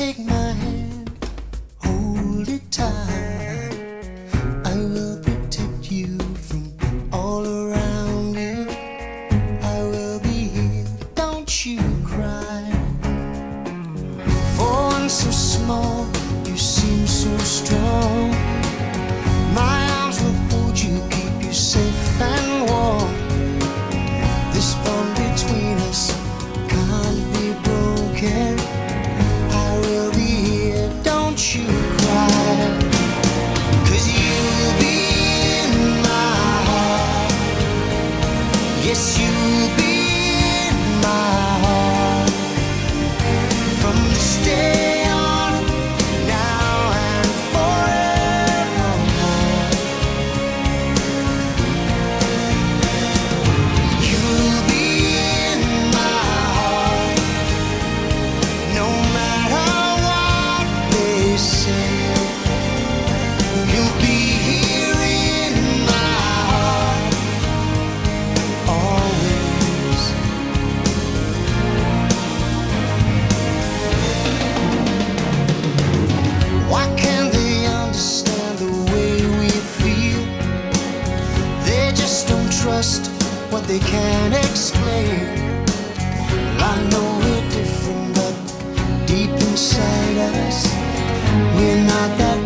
take my hand, hold it tight. I will protect you from all around you. I will be here, don't you cry. For one so small, you seem so strong. My arms will hold you, keep you safe and warm. This bond between us can't be broken. I will be here, don't you cry. 'Cause you'll be in my heart. Yes, you'll be in my heart. From this day on, now and forevermore. You'll be in my heart. No matter what they say, you'll be here in my heart always. Why can't they understand the way we feel? They just don't trust what they can't explain. I know we're different, but deep inside us, we're not that